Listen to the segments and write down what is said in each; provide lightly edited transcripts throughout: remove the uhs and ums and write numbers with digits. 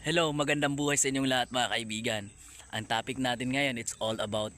Hello, magandang buhay sa inyong lahat mga kaibigan. Ang topic natin ngayon, it's all about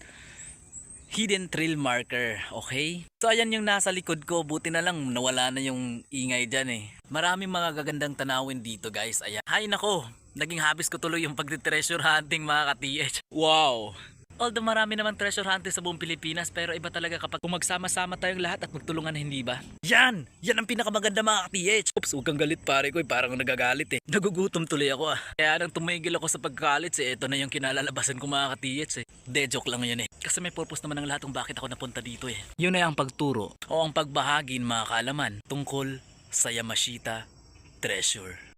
hidden trail marker, okay? So ayan yung nasa likod ko, buti na lang nawala na yung ingay dyan eh. Maraming mga gagandang tanawin dito guys, ayan. Hay nako, naging habis ko tuloy yung pagti-treasure hunting mga ka-TH. Wow! Although marami naman treasure hunter sa buong Pilipinas, pero iba talaga kapag kung magsama-sama tayong lahat at magtulungan, hindi ba? Yan! Yan ang pinakamaganda mga ka-TH! Oops, huwag kang galit pare ko, parang nagagalit eh. Nagugutom tuloy ako ah. Kaya nang tumigil ako sa pagkalit eh, ito na yung kinalalabasan ko mga ka-TH eh. De, joke lang yun eh. Kasi may purpose naman ng lahat kung bakit ako napunta dito eh. Yun ay ang pagturo o ang pagbahagi ng mga kaalaman tungkol sa Yamashita Treasure.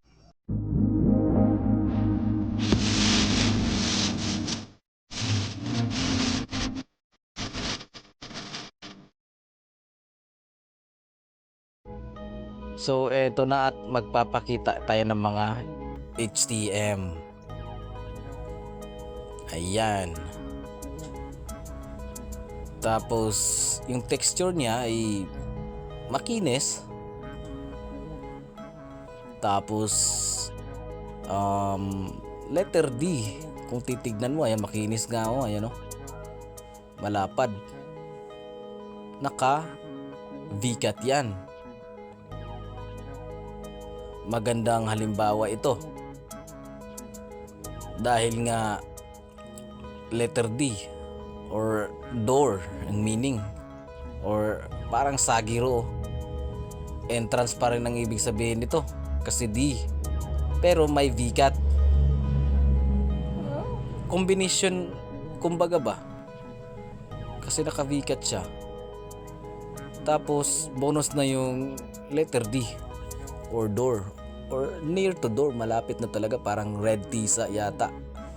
So eto na at magpapakita tayo ng mga HTM. Ayan. Tapos yung texture niya ay makinis. Tapos letter D. Kung titignan mo, ayan, makinis nga o, ayan o. Malapad. Naka VCAT yan. Magandang halimbawa ito dahil nga letter D or door ang meaning, or parang sagiro, entrance pa rin ang ibig sabihin nito kasi D pero may VCAT, combination kumbaga ba, kasi naka VCAT siya. Tapos bonus na yung letter D or door or near to door, malapit na talaga, parang red tisa yata.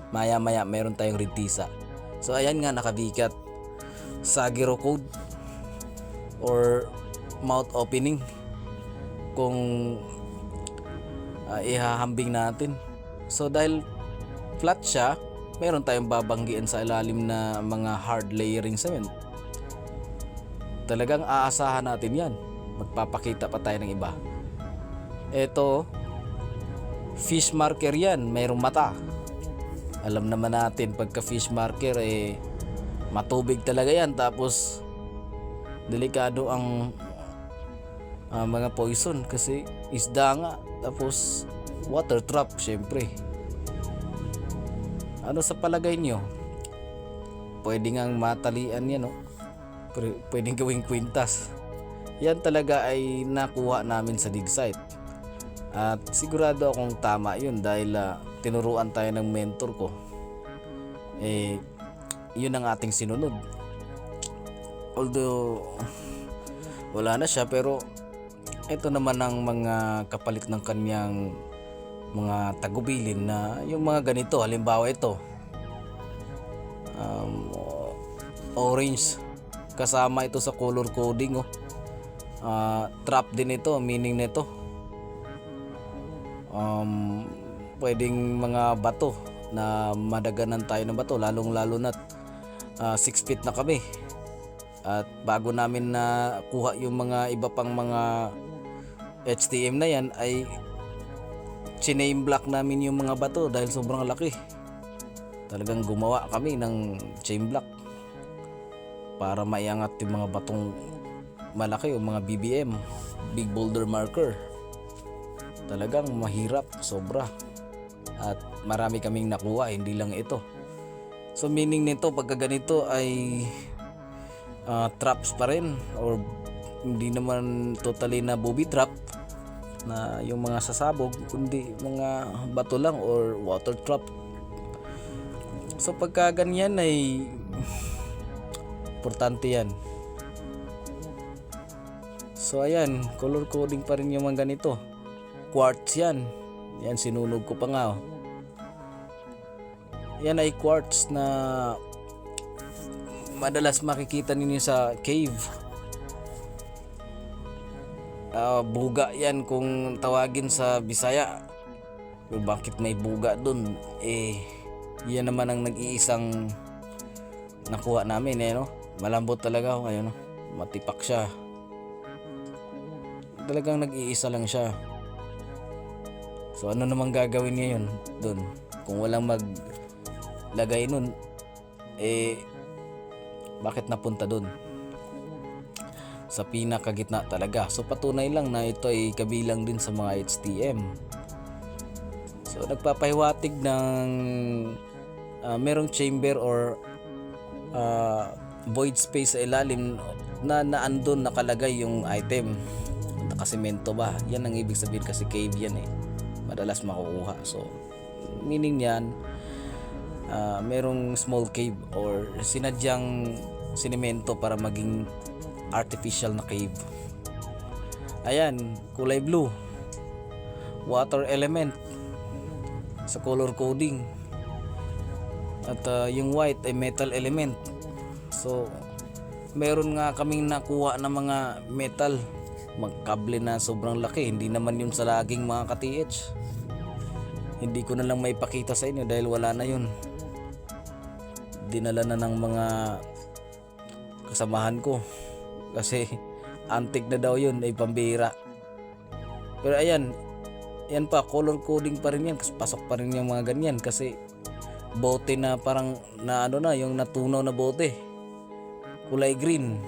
Maya maya meron tayong red tisa. So ayan nga, naka-VCAT. Sagiro code or mouth opening kung ihahambing natin. So dahil flat siya, meron tayong babanggian sa ilalim na mga hard layering cement. Talagang aasahan natin yan. Magpapakita pa tayo ng iba. Ito, fish marker yan, mayroong mata. Alam naman natin pagka fish marker matubig talaga yan, tapos delikado ang mga poison kasi isda nga, tapos water trap syempre. Ano sa palagay nyo? Pwede ngang matalian yan, no? Pwedeng gawing kwintas. Yan talaga ay nakuha namin sa dig site. At sigurado akong tama yun dahil tinuruan tayo ng mentor ko. Yun ang ating sinunod. Although wala na siya, pero ito naman ang mga kapalit ng kanyang mga tagubilin na yung mga ganito. Halimbawa ito, orange, kasama ito sa color coding. Trap din ito, meaning nito. Pwedeng mga bato na madaganan tayo ng bato, lalong lalo na 6 feet na kami, at bago namin na kuha yung mga iba pang mga HTM na yan ay chiname block namin yung mga bato dahil sobrang laki. Talagang gumawa kami ng chain block para maiangat yung mga batong malaki o mga BBM, big boulder marker. Talagang mahirap sobra, at marami kaming nakuha, hindi lang ito. So meaning nito, pagka ganito ay traps pa rin, or hindi naman totally na booby trap na yung mga sasabog, kundi mga bato lang or water trap. So pagka ganyan ay importante yan. So ayan, color coding pa rin yung mga ganito. Quartz yan. Yan, sinunog ko pa nga. Yan ay quartz na madalas makikita ninyo sa cave. Buga yan kung tawagin sa Bisaya. Pero bakit may buga dun? Yan naman ang nag-iisang nakuha namin, no? Malambot talaga, ayun, no? Matipak siya. Talagang nag-iisa lang siya. So ano namang gagawin ngayon doon? Kung walang maglagay nun, bakit napunta doon? Sa pinakagitna talaga. So patunay lang na ito ay kabilang din sa mga HTM. So nagpapahiwatig ng merong chamber or void space sa ilalim na naandun nakalagay yung item. Nakasemento ba? Yan ang ibig sabihin kasi cave yan madalas makukuha. So meaning yan, merong small cave or sinadyang sinemento para maging artificial na cave. Ayan, kulay blue, water element sa color coding, at yung white ay metal element. So meron nga kaming nakuha na mga metal, magkable na sobrang laki. Hindi naman yun sa laging mga ka-TH. Hindi ko na lang maipakita sa inyo dahil wala na yun. Dinala na ng mga kasamahan ko kasi antique na daw yun, ay pambira. Pero ayan, yan pa, color coding pa rin yan, pasok pa rin yung mga ganyan kasi bote na parang na yung natunaw na bote, kulay green,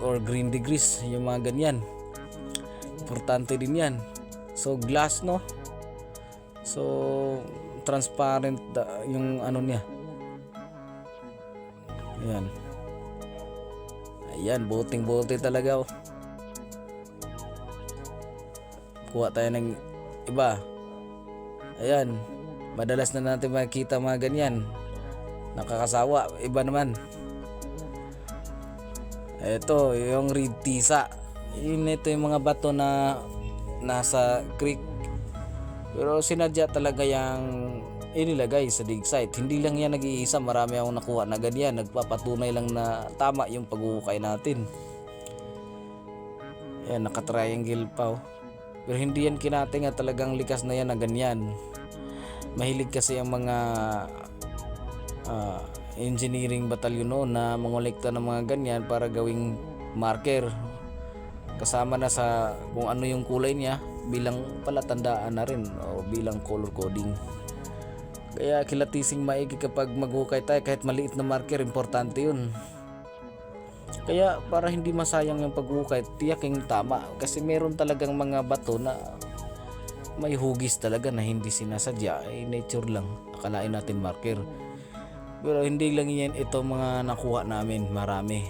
or green degrees, yung mga ganyan, importante din yan. So glass, no, so transparent yung niya. Ayan, bote talaga. Kuha tayo ng iba. Ayan, madalas na natin makikita mga ganyan, nakakasawa. Iba naman, ito yung reed tisa. Ito yung mga bato na nasa creek, pero sinadya talaga yung inilagay sa dig site. Hindi lang yan nag-iisa, marami akong nakuha na ganyan. Nagpapatunay lang na tama yung pag-uukay natin. Ayan, naka-triangle pa. Pero hindi yan kinate nga, talagang likas na yan na ganyan. Mahilig kasi ang mga engineering batalyon noon na mangolekta ng mga ganyan para gawing marker. Kasama na sa kung ano yung kulay niya bilang palatandaan na rin o bilang color coding. Kaya kilatising maigi kapag maghukay tayo, kahit maliit na marker, importante yun. Kaya para hindi masayang yung paghukay, tiyaking tama, kasi meron talagang mga bato na may hugis talaga na hindi sinasadya, nature lang, akalain natin marker. Pero hindi lang yan, ito mga nakuha namin, marami.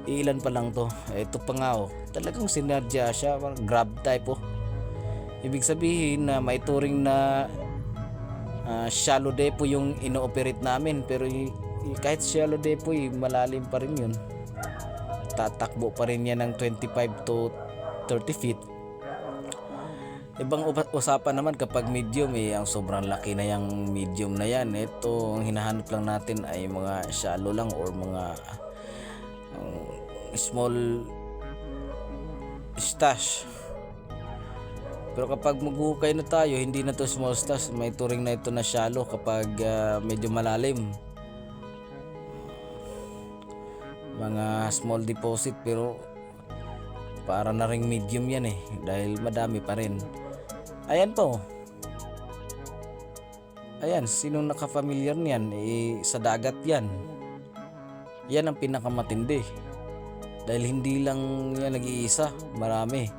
Ilan pa lang to. Ito pa nga talagang sinadya siya, grab type Ibig sabihin na may turing na shallow depot yung ino-operate namin, pero kahit shallow depot malalim pa rin yun. Tatakbo pa rin yan ng 25 to 30 feet. Ibang usapan naman kapag medium, ang sobrang laki na yung medium na yan. Ito, ang hinahanap lang natin ay mga shallow lang or mga small stash. Pero kapag maghukay na tayo, hindi na to small stash, may turing na ito na shallow kapag medyo malalim. Mga small deposit, pero para na ring medium yan dahil madami pa rin. Ayan po. Ayan, sinong nakafamiliar niyan? Sa dagat yan. Yan ang pinakamatindi. Dahil hindi lang yan nag-iisa, marami.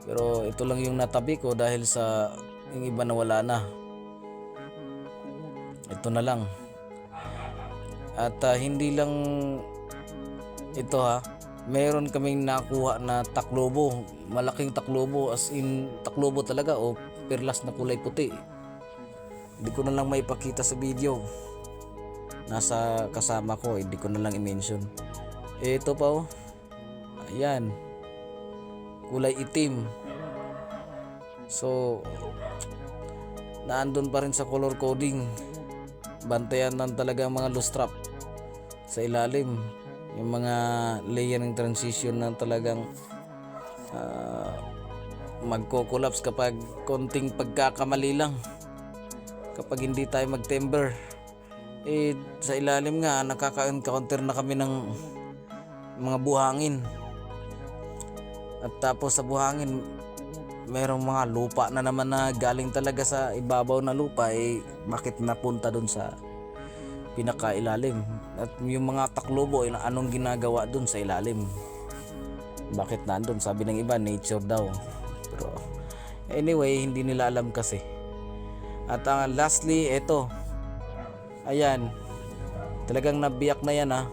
Pero ito lang yung natabi ko dahil sa yung iba na wala na. Ito na lang. At hindi lang ito meron kaming nakuha na taklobo, malaking taklobo, as in taklobo talaga o perlas na kulay puti. Hindi ko na lang maipakita sa video, nasa kasama ko, hindi ko na lang i-mention. Ito pa ayan, kulay itim. So naandun pa rin sa color coding. Bantayan lang talaga ang mga loose trap sa ilalim, yung mga layering transition na talagang magko-collapse kapag konting pagkakamali lang, kapag hindi tayo mag-timber. Sa ilalim nga nakaka-encounter na kami ng mga buhangin, at tapos sa buhangin merong mga lupa na naman na galing talaga sa ibabaw na lupa, bakit napunta dun sa pinakailalim? At yung mga taklobo, anong ginagawa dun sa ilalim? Bakit nandun? Sabi ng iba, nature daw. Pero anyway, hindi nila alam kasi. At lastly, eto. Ayan. Talagang nabiyak na yan ha.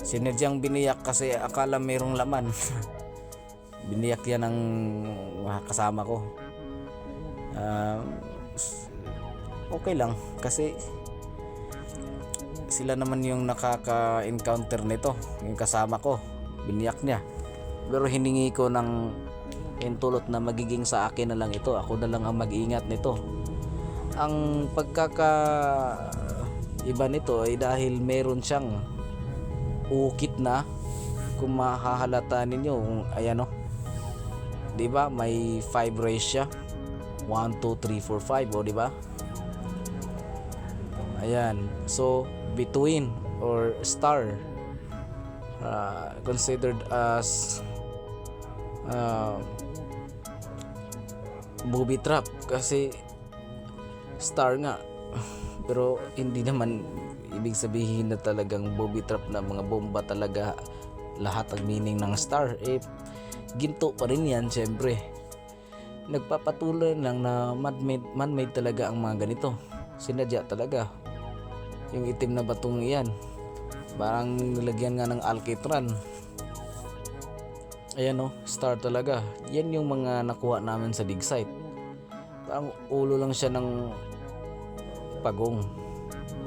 Sinedyang biniyak kasi akala mayroong laman. Biniyak yan ng kasama ko. Okay lang kasi sila naman yung nakaka-encounter nito. Yung kasama ko, biniyak niya. Pero hiningi ko ng intulot na magiging sa akin na lang ito. Ako na lang ang mag-ingat nito. Ang iba nito ay dahil meron siyang ukit na, kung mahahalata ninyo, ayan o, di ba may 5 rays siya, 1, 2, 3, 4, 5, o di ba? Ayan, so between or star, considered as booby trap kasi star nga. Pero hindi naman ibig sabihin na talagang booby trap na mga bomba talaga lahat ang meaning ng star. Ginto pa rin yan syempre. Nagpapatuloy lang na man-made talaga ang mga ganito. Sinadya talaga. Yung itim na batong iyan, parang nilagyan nga ng alkitran. Ayan o, star talaga. Yan yung mga nakuha namin sa dig site. Parang ulo lang siya ng pagong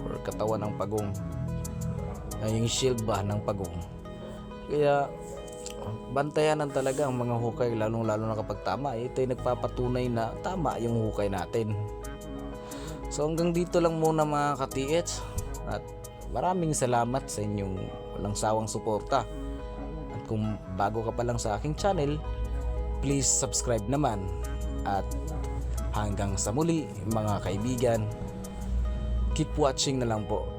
or katawan ng pagong, yung shield ba ng pagong. Kaya bantayanan talaga ang mga hukay, lalo na kapag tama. Ito ay nagpapatunay na tama yung hukay natin. So hanggang dito lang muna mga ka-TH, at maraming salamat sa inyong walang sawang suporta. At kung bago ka pa lang sa aking channel, please subscribe naman. At hanggang sa muli mga kaibigan, keep watching na lang po.